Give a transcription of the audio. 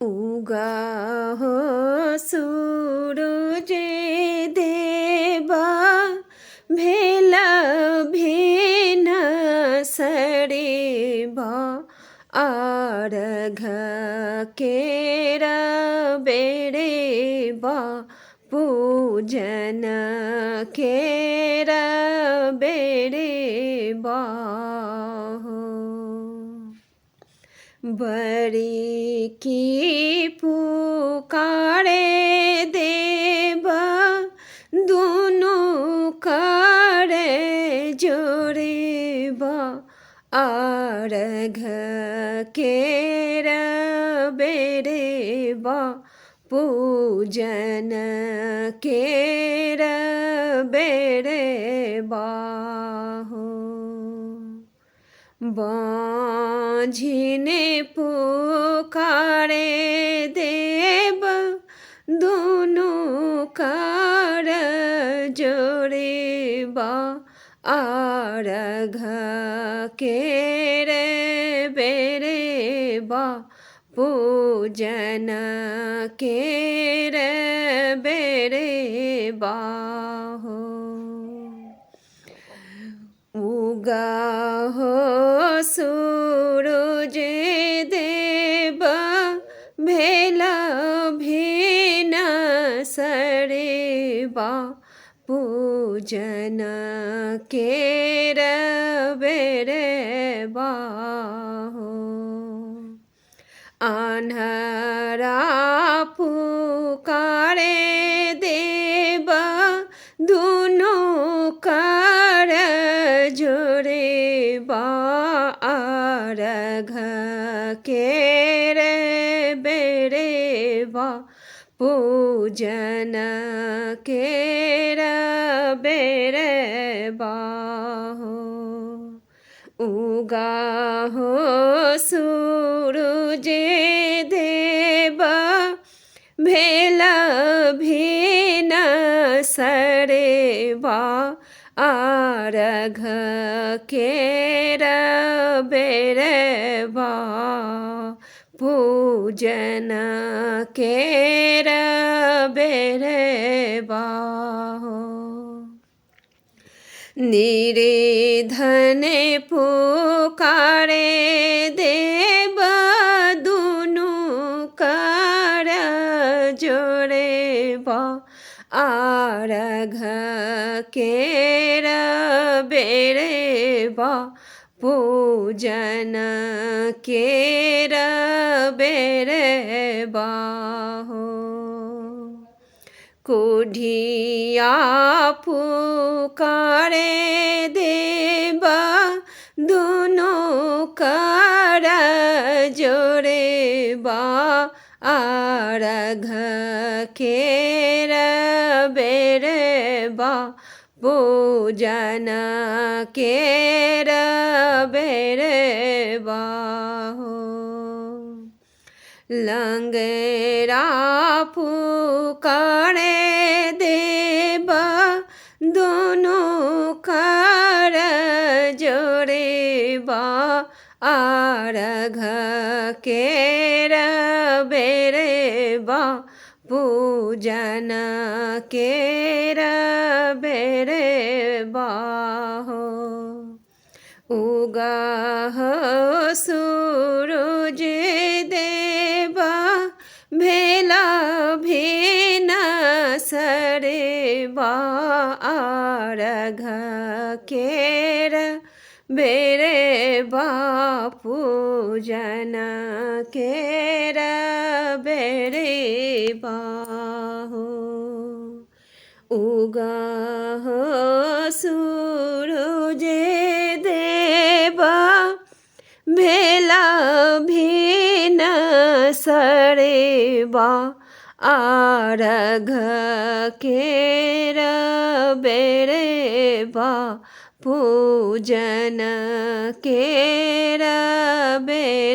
उगा हो सूरज देवा भेला भेन सरेबा आरघ केरा बेरेबा पूजन केरा बेरेबा बड़ी की पुकारे देवा दोनों करे जोड़ेबा आरघ केरा बेरेबा पूजन केरा बेरेबा बाँझिने पुकारे देव दोनों कार जोड़ेबा आरघ केरे बेरेबा पूजन केरे बेरेबा उगा हो सूरज देवा भेला भेन सरेबा पूजन केरा बेरेबा आन्हरा पुकारे देवा दोनों कार जोड़ेबा आरघ केरे बेरेबा पूजन केरा बेरेबा उगा हो सूरज देवा भेला भेन सरेबा आरघ केरा बेरेबा पूजन केरा बेरेबा निरेधन पुकारे देवा दोनों कार जोड़ेबा आरघ केरा बेरेबा पूजन केरा बेरेबा कोढ़िया पुकारे देवा दोनों कार जोड़ेबा आरघ केरा बेरेबा पूजन केरा बेरेबा लंगरा पुकारे देवा दोनों कार जोड़ेबा आरघ केरा बेरेबा पूजन केरा बेरेबा उगा हो सूरज देवा भेला भेन सरेबा आरघ केरा बेरेबा पूजन केरा बेरेबा उगा हो सूरज देवा भेला भेन सरेबा आरघ केरा बेरेबा पूजन केरा बेरेबा।